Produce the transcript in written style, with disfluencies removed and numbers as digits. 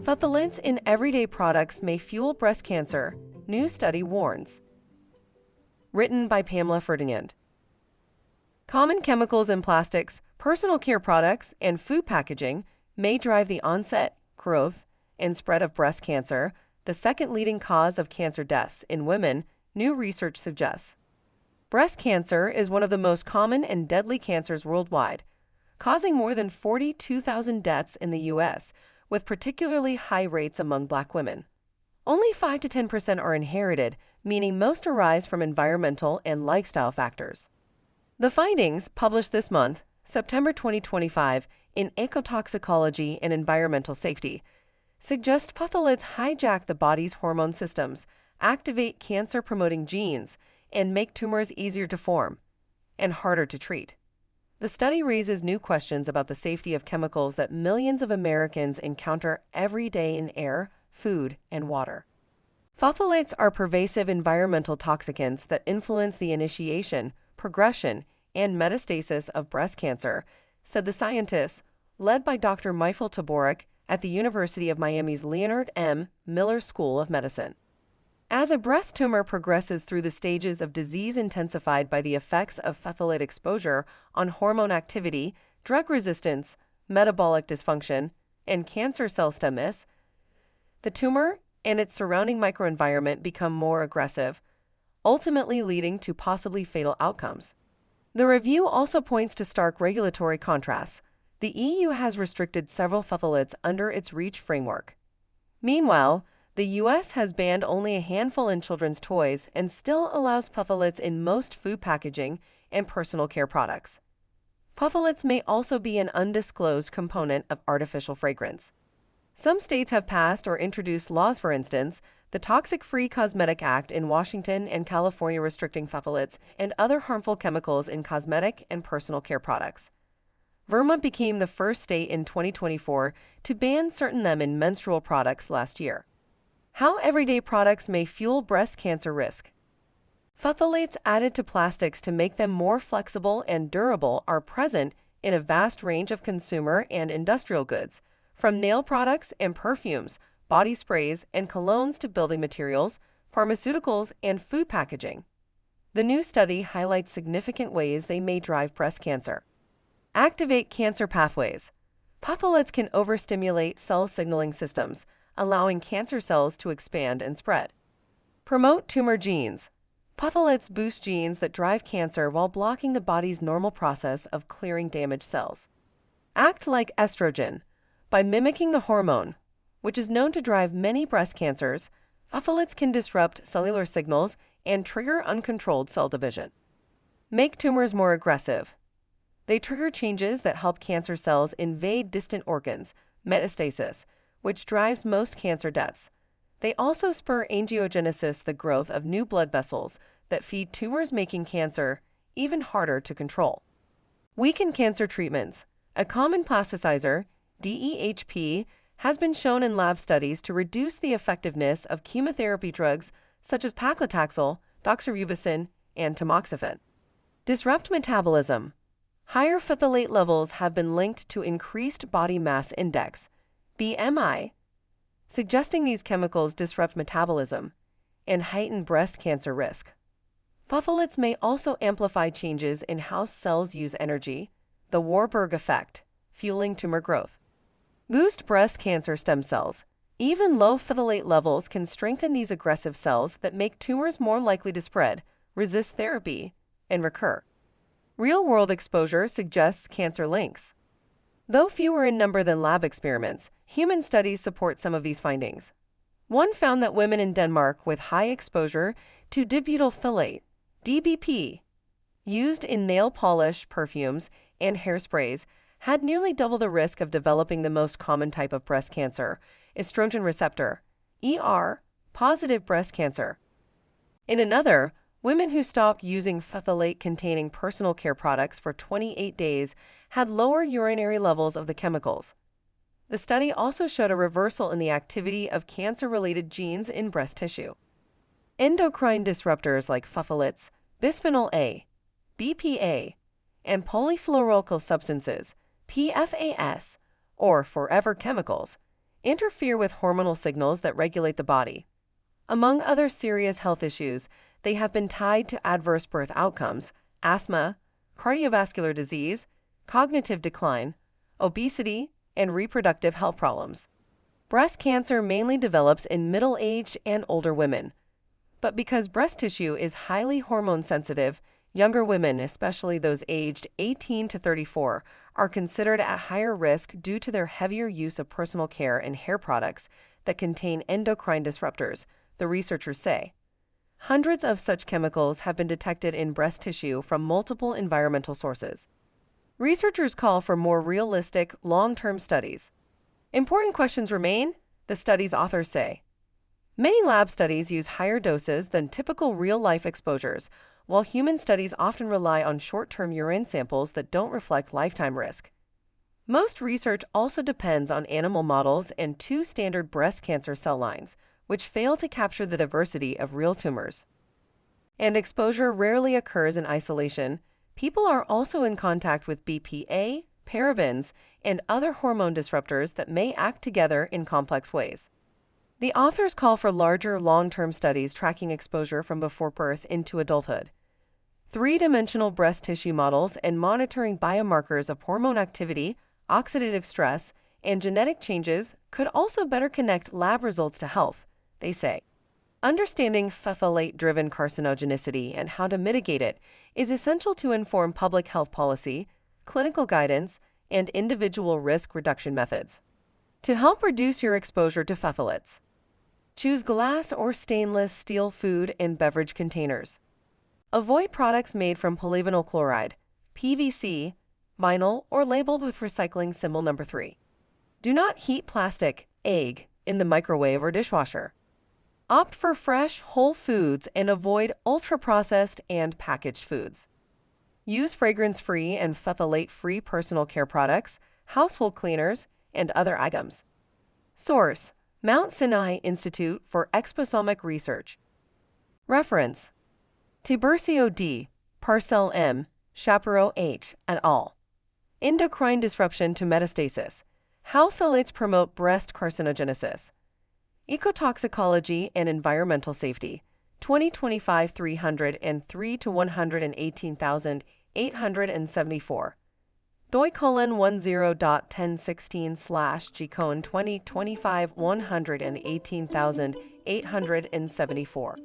Phthalates in everyday products may fuel breast cancer, new study warns. Written by Pamela Ferdinand. Common chemicals in plastics, personal care products, and food packaging may drive the onset, growth, and spread of breast cancer, the second leading cause of cancer deaths in women, new research suggests. Breast cancer is one of the most common and deadly cancers worldwide, causing more than 42,000 deaths in the U.S., with particularly high rates among Black women. Only 5 to 10% are inherited, meaning most arise from environmental and lifestyle factors. The findings, published this month, September 2025, in Ecotoxicology and Environmental Safety, suggest phthalates hijack the body's hormone systems, activate cancer-promoting genes, and make tumors easier to form and harder to treat. The study raises new questions about the safety of chemicals that millions of Americans encounter every day in air, food, and water. Phthalates are pervasive environmental toxicants that influence the initiation, progression, and metastasis of breast cancer, said the scientists, led by Dr. Michael Taborek at the University of Miami's Leonard M. Miller School of Medicine. As a breast tumor progresses through the stages of disease intensified by the effects of phthalate exposure on hormone activity, drug resistance, metabolic dysfunction, and cancer cell stemness, the tumor and its surrounding microenvironment become more aggressive, ultimately leading to possibly fatal outcomes. The review also points to stark regulatory contrasts. The EU has restricted several phthalates under its REACH framework. Meanwhile, the U.S. has banned only a handful in children's toys and still allows phthalates in most food packaging and personal care products. Phthalates may also be an undisclosed component of artificial fragrance. Some states have passed or introduced laws, for instance, the Toxic-Free Cosmetic Act in Washington and California restricting phthalates and other harmful chemicals in cosmetic and personal care products. Vermont became the first state in 2024 to ban certain them in menstrual products last year. How everyday products may fuel breast cancer risk. Phthalates added to plastics to make them more flexible and durable are present in a vast range of consumer and industrial goods, from nail products and perfumes, body sprays and colognes to building materials, pharmaceuticals, and food packaging. The new study highlights significant ways they may drive breast cancer. Activate cancer pathways. Phthalates can overstimulate cell signaling systems, allowing cancer cells to expand and spread. Promote tumor genes. Phthalates boost genes that drive cancer while blocking the body's normal process of clearing damaged cells. Act like estrogen. By mimicking the hormone, which is known to drive many breast cancers, phthalates can disrupt cellular signals and trigger uncontrolled cell division. Make tumors more aggressive. They trigger changes that help cancer cells invade distant organs, metastasis, which drives most cancer deaths. They also spur angiogenesis, the growth of new blood vessels that feed tumors, making cancer even harder to control. Weaken cancer treatments. A common plasticizer, DEHP, has been shown in lab studies to reduce the effectiveness of chemotherapy drugs such as paclitaxel, doxorubicin, and tamoxifen. Disrupt metabolism. Higher phthalate levels have been linked to increased body mass index, BMI, suggesting these chemicals disrupt metabolism and heighten breast cancer risk. Phthalates may also amplify changes in how cells use energy, the Warburg effect, fueling tumor growth. Boost breast cancer stem cells. Even low phthalate levels can strengthen these aggressive cells that make tumors more likely to spread, resist therapy, and recur. Real-world exposure suggests cancer links. Though fewer in number than lab experiments, human studies support some of these findings. One found that women in Denmark with high exposure to dibutyl phthalate, DBP, used in nail polish, perfumes, and hairsprays, had nearly double the risk of developing the most common type of breast cancer, estrogen receptor, positive breast cancer. In another, women who stopped using phthalate-containing personal care products for 28 days had lower urinary levels of the chemicals. The study also showed a reversal in the activity of cancer-related genes in breast tissue. Endocrine disruptors like phthalates, bisphenol A, BPA, and polyfluoroalkyl substances, PFAS, or forever chemicals, interfere with hormonal signals that regulate the body. Among other serious health issues, they have been tied to adverse birth outcomes, asthma, cardiovascular disease, cognitive decline, obesity, and reproductive health problems. Breast cancer mainly develops in middle-aged and older women. But because breast tissue is highly hormone sensitive, younger women, especially those aged 18 to 34, are considered at higher risk due to their heavier use of personal care and hair products that contain endocrine disruptors, the researchers say. Hundreds of such chemicals have been detected in breast tissue from multiple environmental sources. Researchers call for more realistic, long-term studies. Important questions remain, the study's authors say. Many lab studies use higher doses than typical real-life exposures, while human studies often rely on short-term urine samples that don't reflect lifetime risk. Most research also depends on animal models and 2 standard breast cancer cell lines, which fail to capture the diversity of real tumors. And exposure rarely occurs in isolation. People are also in contact with BPA, parabens, and other hormone disruptors that may act together in complex ways. The authors call for larger, long-term studies tracking exposure from before birth into adulthood. 3-dimensional breast tissue models and monitoring biomarkers of hormone activity, oxidative stress, and genetic changes could also better connect lab results to health, they say. Understanding phthalate-driven carcinogenicity and how to mitigate it is essential to inform public health policy, clinical guidance, and individual risk reduction methods. To help reduce your exposure to phthalates, choose glass or stainless steel food and beverage containers. Avoid products made from polyvinyl chloride, PVC, vinyl, or labeled with recycling symbol number 3. Do not heat plastic, egg, in the microwave or dishwasher. Opt for fresh, whole foods and avoid ultra-processed and packaged foods. Use fragrance-free and phthalate-free personal care products, household cleaners, and other items. Source: Mount Sinai Institute for Exposomic Research. Reference: Tiburcio D., Parcell M., Shapiro H., et al. Endocrine Disruption to Metastasis: How Phthalates Promote Breast Carcinogenesis. Ecotoxicology and Environmental Safety, 2025 303 to 118,874. doi:10.1016/G:2025 118,874.